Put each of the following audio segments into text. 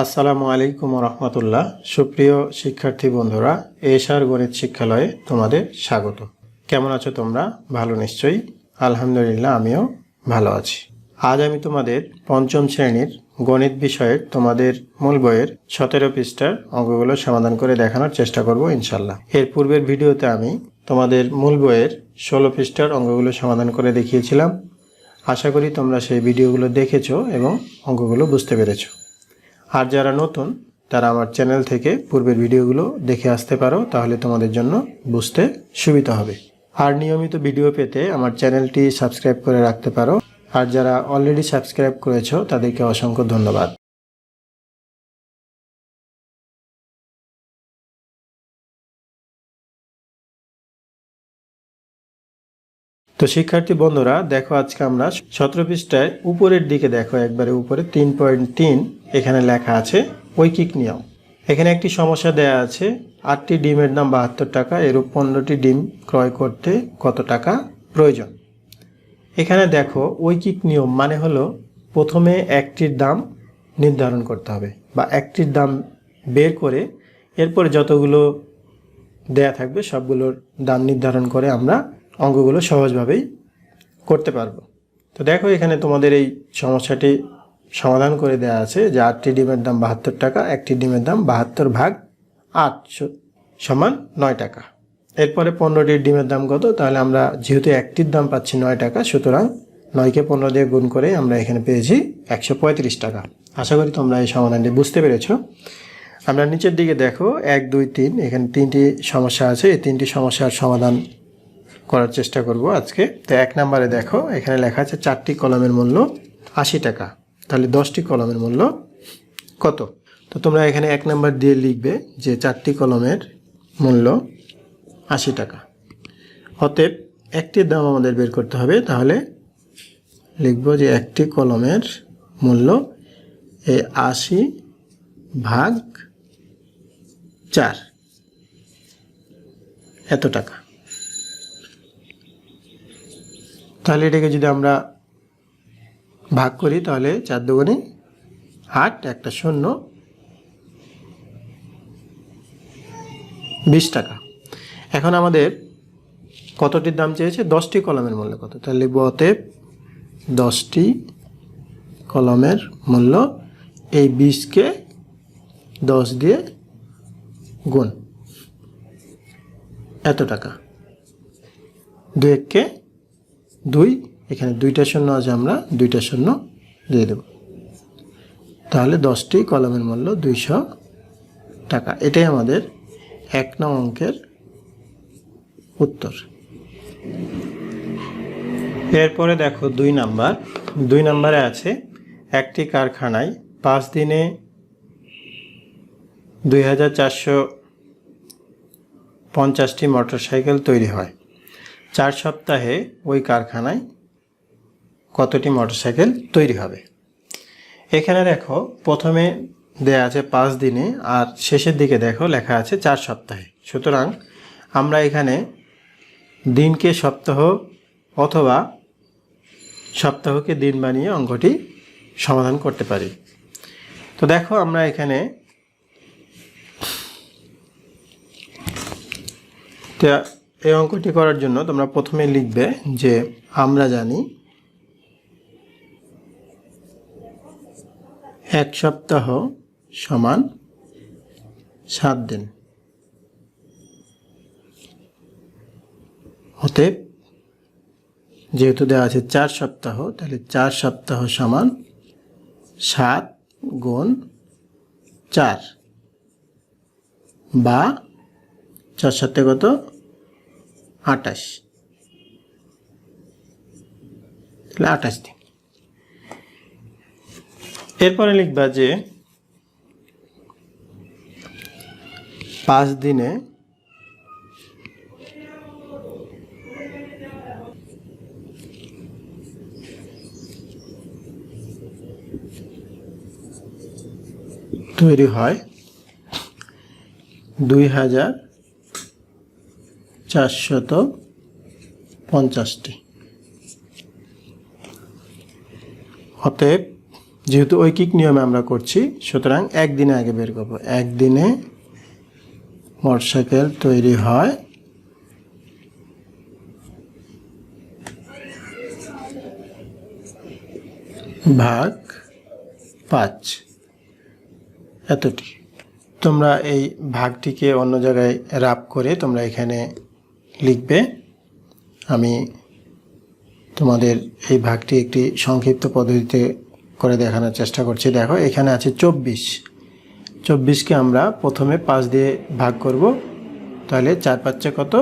আসসালামু আলাইকুম রহমতুল্লাহ। সুপ্রিয় শিক্ষার্থী বন্ধুরা, এশার গণিত শিক্ষালয়ে তোমাদের স্বাগত। কেমন আছো তোমরা? ভালো নিশ্চয়ই। আলহামদুলিল্লাহ, আমিও ভালো আছি। আজ আমি তোমাদের পঞ্চম শ্রেণীর গণিত বিষয়ের তোমাদের মূল বইয়ের 17 পৃষ্ঠার অঙ্কগুলো সমাধান করে দেখানোর চেষ্টা করব ইনশাল্লাহ। এর পূর্বের ভিডিওতে আমি তোমাদের মূল বইয়ের 16 পৃষ্ঠার অঙ্কগুলো সমাধান করে দেখিয়েছিলাম। আশা করি তোমরা সেই ভিডিওগুলো দেখেছো এবং অঙ্কগুলো বুঝতে পেরেছো। আর যারা নতুন তারা আমার চ্যানেল থেকে পূর্বের ভিডিওগুলো দেখে আসতে পারো, তাহলে তোমাদের জন্য বুঝতে সুবিধা হবে। আর নিয়মিত ভিডিও পেতে আমার চ্যানেলটি সাবস্ক্রাইব করে রাখতে পারো। আর যারা অলরেডি সাবস্ক্রাইব করেছো তাদেরকে অসংখ্য ধন্যবাদ। তো শিক্ষার্থী বন্ধুরা দেখো, আজকে আমরা 17 পৃষ্ঠায় উপরের দিকে দেখো, একবারে উপরে 3.3 এখানে লেখা আছে ঐকিক নিয়ম। এখানে একটি সমস্যা দেয়া আছে, 8টি ডিমের দাম 72 টাকা, এরূপ 15টি ডিম ক্রয় করতে কত টাকা প্রয়োজন। এখানে দেখো ঐকিক নিয়ম মানে হলো প্রথমে একটির দাম নির্ধারণ করতে হবে, বা একটির দাম বের করে এরপরে যতগুলো দেয়া থাকবে সবগুলোর দাম নির্ধারণ করে আমরা অঙ্কগুলো সহজভাবেই করতে পারবো। তো দেখো, এখানে তোমাদের এই সমস্যাটি সমাধান করে দেওয়া আছে যে 8টি ডিমের দাম 72 টাকা, একটি ডিমের দাম 72 ভাগ 8 সমান 9 টাকা। এরপরে 15টির ডিমের দাম কত? তাহলে আমরা যেহেতু একটির দাম পাচ্ছি 9 টাকা, সুতরাং 9কে 15 দিয়ে গুণ করে আমরা এখানে পেয়েছি 135 টাকা। আশা করি তোমরা এই সমাধানটি বুঝতে পেরেছো। আমরা নিচের দিকে দেখো 1, 2, 3 এখানে 3টি সমস্যা আছে। এই 3টি সমস্যার সমাধান করার চেষ্টা করব আজকে। তো 1 নম্বরে দেখো, এখানে লেখা আছে 4টি কলমের মূল্য 80 টাকা, তাহলে 10টি কলমের মূল্য কত? তো তোমরা এখানে 1 নম্বর দিয়ে লিখবে যে 4টি কলমের মূল্য 80 টাকা। অতএব একটির দাম আমাদের বের করতে হবে, তাহলে লিখব যে একটি কলমের মূল্য 80 ভাগ 4 এত টাকা। তাহলে এটাকে যদি আমরা ভাগ করি তাহলে 4 দুগুণে 8, একটা শূন্য, 20 টাকা। এখন আমাদের কতটির দাম চেয়েছে? 10টি কলমের মূল্য কত? তাহলে লিখব অতএব 10টি কলমের মূল্য, এই 20কে 10 দিয়ে গুণ এত টাকা। 2কে 2, এখানে 2টা শূন্য আছে, আমরা 2টা শূন্য দিয়ে দেব। তাহলে 10টি কলমের মূল্য 200 টাকা। এটাই আমাদের 1 নং অঙ্কের উত্তর। এরপরে দেখো 2 নাম্বার। 2 নম্বরে আছে একটি কারখানায় 5 দিনে 2450টি মোটরসাইকেল তৈরি হয়। 4 সপ্তাহে ওই কারখানায় কতটি মোটরসাইকেল তৈরি হবে? এখানে দেখো প্রথমে দেয়া আছে 5 দিনে, আর শেষের দিকে দেখো লেখা আছে 4 সপ্তাহে। সুতরাং আমরা এখানে দিনকে সপ্তাহ অথবা সপ্তাহকে দিন বানিয়ে অঙ্কটি সমাধান করতে পারি। তো দেখো, আমরা এখানে এই অঙ্কটি করার জন্য তোমরা প্রথমে লিখবে যে আমরা জানি 1 সপ্তাহ সমান 7 দিন। অতএব যেহেতু দেওয়া আছে 4 সপ্তাহ, তাহলে 4 সপ্তাহ সমান 7 গুণ 4, বা 4 7 কত? 28, তাহলে 28 দিন। এরপরে লিখবা যে 5 দিনে তৈরি হয় 2450টি। অতএব যেহেতু ঐকিক নিয়মে আমরা করছি, সুতরাং একদিনে আগে বের করব। একদিনে মোটরসাইকেল তৈরি হয় ভাগ 5, এতটি। তোমরা এই ভাগটিকে অন্য জায়গায় রাব করে তোমরা এখানে লিখবে। আমি তোমাদের এই ভাগটি একটি সংক্ষিপ্ত পদ্ধতিতে করে দেখানোর চেষ্টা করছি। দেখো, এখানে আছে 24। 24কে আমরা প্রথমে 5 দিয়ে ভাগ করব, তাহলে 4 5 কত,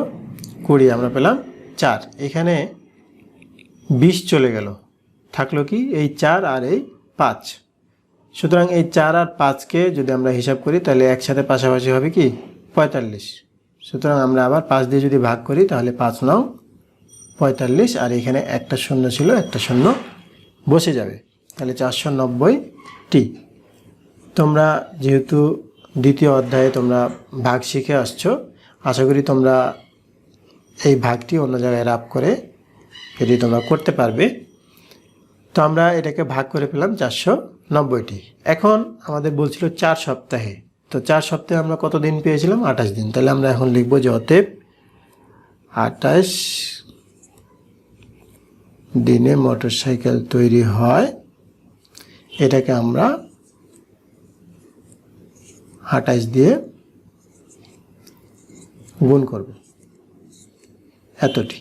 20, আমরা পেলাম 4। এখানে 20 চলে গেল, থাকলো কি এই 4 আর এই 5। সুতরাং এই 4 আর 5কে যদি আমরা হিসাব করি তাহলে একসাথে পাশাপাশি হবে কি 45। সুতরাং আমরা আবার 5 দিয়ে যদি ভাগ করি তাহলে 5 9 45, আর এখানে একটা শূন্য ছিল, একটা শূন্য বসে যাবে, তাহলে 490টি। তোমরা যেহেতু দ্বিতীয় অধ্যায়ে তোমরা ভাগ শিখে আসছো, আশা করি তোমরা এই ভাগটি অন্য জায়গায় রাব করে যদি তোমরা করতে পারবে। তো আমরা এটাকে ভাগ করে পেলাম 490টি। এখন আমাদের বলছিল 4 সপ্তাহে, তো 4 সপ্তাহে আমরা কত দিন পেয়েছিলাম? 28 দিন। তাহলে আমরা এখন লিখব যে অতএব 28 দিনে মোটরসাইকেল তৈরি হয়। এটাকে আমরা 28 দিয়ে গুণ করব, এতটি।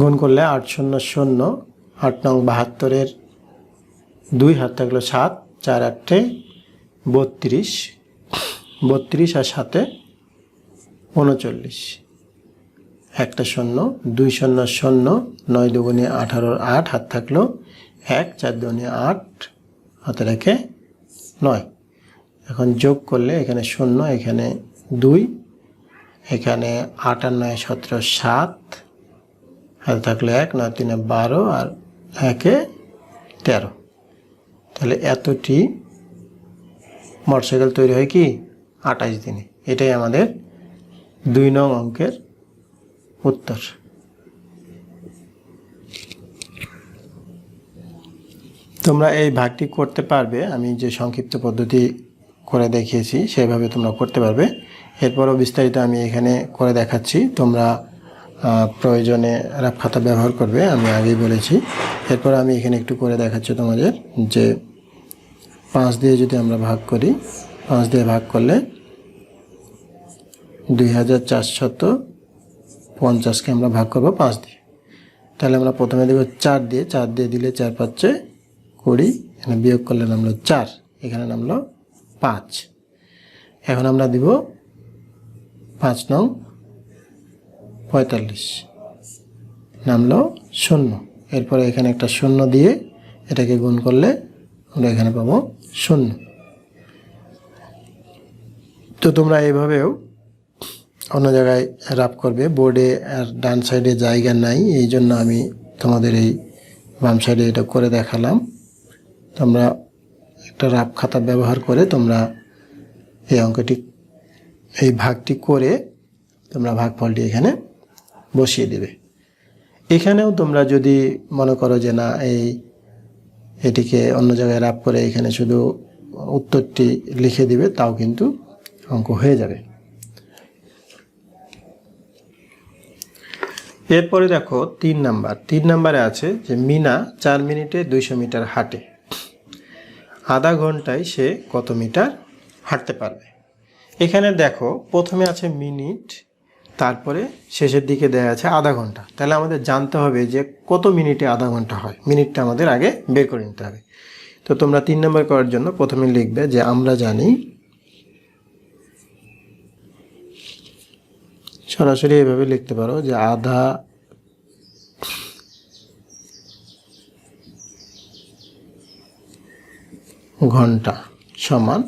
গুণ করলে 8 শূন্য 0, 8 নং 72-এর 2 হাত থাকলো 7, 4 8 32, 32 আর 7 39, একটা শূন্য, 2 শূন্য 0, 9 দুগুণে 18, 8 হাত থাকলো 1, 4 দুগুণে 8, হাতে রেখে 9। এখন যোগ করলে এখানে 0, এখানে 2, এখানে 8 আর 9 17, 7, হাতে থাকলে 1, 9 3 12, আর 1 13। তাহলে এতটি মোটরসাইকেল তৈরি হয় কি 28 দিনে। এটাই আমাদের 2 নং অঙ্কের উত্তর। তোমরা এই ভাগটি করতে পারবে, আমি যে সংক্ষিপ্ত পদ্ধতি করে দেখিয়েছি সেভাবে তোমরা করতে পারবে। এরপরও বিস্তারিত আমি এখানে করে দেখাচ্ছি, তোমরা প্রয়োজনে রাব খাতা ব্যবহার করবে, আমি আগেই বলেছি। এরপর আমি এখানে একটু করে দেখাচ্ছি তোমাদের যে 5 দিয়ে যদি আমরা ভাগ করি, 5 দিয়ে ভাগ করলে 2450-কে আমরা ভাগ করব 5 দিয়ে। তাহলে আমরা প্রথমে দেব 4 দিয়ে, 4 দিয়ে দিলে 4 5 20, এখানে বিয়োগ করলে নামলো 4, এখানে নামলো 5। এখন আমরা দিব 5 নং 45, নামলো 0। এরপরে এখানে একটা 0 দিয়ে এটাকে গুণ করলে আমরা এখানে পাবো 0। তো তোমরা এইভাবেও অন্য জায়গায় রাব করবে। বোর্ডে আর ডান সাইডে জায়গা নাই, এই জন্য আমি তোমাদের এই বাম সাইডে এটা করে দেখালাম। তোমরা একটা রাব খাতা ব্যবহার করে তোমরা এই অঙ্কটি, এই ভাগটি করে তোমরা ভাগফলটি এখানে বসিয়ে দেবে। এখানেও তোমরা যদি মনে করো যে না এটিকে অন্য জায়গায় রাব করে এখানে শুধু উত্তরটি লিখে দিবে, তাও কিন্তু অঙ্ক হয়ে যাবে। এরপরে দেখো 3 নাম্বার। 3 নাম্বারে আছে যে মিনা 4 মিনিটে 200 মিটার হাঁটে, আধা ঘন্টায় সে কত মিটার হাঁটতে পারবে? এখানে দেখো প্রথমে আছে মিনিট, তারপরে শেষের দিকে দেয়া আছে আধা ঘন্টা। তাহলে আমাদের জানতে হবে যে কত মিনিটে আধা ঘন্টা হয়, মিনিটটা আমাদের আগে বের করে নিতে হবে। তো তোমরা 3 নাম্বার করার জন্য প্রথমে লিখবে যে আমরা জানি, সরাসরি এভাবে লিখতে পারো যে আধা ঘন্টা সমান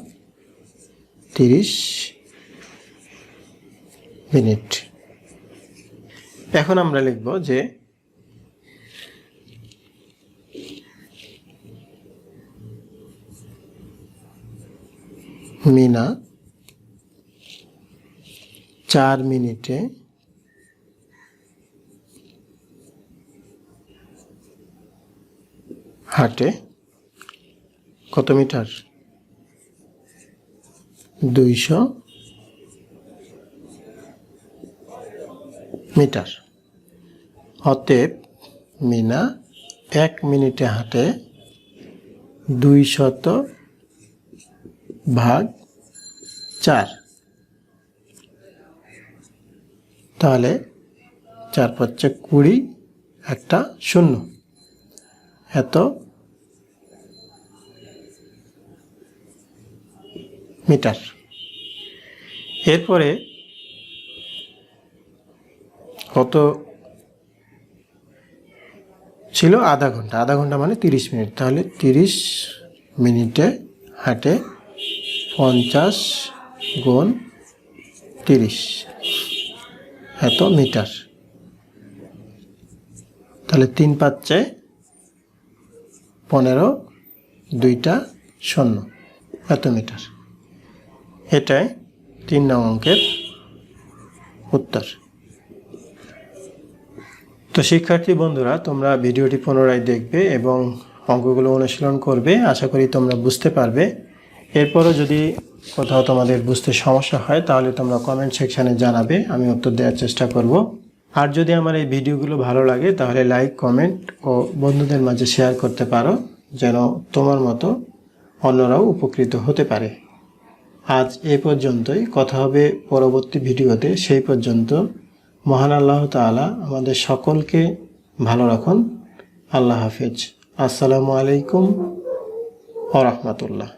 30 মিনিট। এখন আমরা লিখব যে মিনা 4 মিনিটে হাঁটে কত মিটার? 200 মিটার। অতএব মিনা 1 মিনিটে হাঁটে 200/4। তাহলে 4×5 = 20, একটা শূন্য, এত মিটার। এরপরে কত ছিল? আধা ঘন্টা। আধা ঘন্টা মানে 30 মিনিট। তাহলে 30 মিনিটে হাঁটে 50×30, এত মিটার। তাহলে 3×5=15, 2টা শূন্য, এত মিটার। এটাই 3 নং অঙ্কের উত্তর। তো শিক্ষার্থী বন্ধুরা, তোমরা ভিডিওটি পুনরায় দেখবে এবং অঙ্কগুলো অনুশীলন করবে। আশা করি তোমরা বুঝতে পারবে। এরপরও যদি কোথাও তোমাদের বুঝতে সমস্যা হয় তাহলে তোমরা কমেন্ট সেকশানে জানাবে, আমি উত্তর দেওয়ার চেষ্টা করব। আর যদি আমার এই ভিডিওগুলো ভালো লাগে তাহলে লাইক, কমেন্ট ও বন্ধুদের মাঝে শেয়ার করতে পারো, যেন তোমার মতো অন্যরাও উপকৃত হতে পারে। আজ এ পর্যন্তই। কথা হবে পরবর্তী ভিডিওতে। সেই পর্যন্ত মহান আল্লাহ তাআলা আমাদের সকলকে ভালো রাখুন। আল্লাহ হাফেজ। আসসালামু আলাইকুম ওয়া রাহমাতুল্লাহ।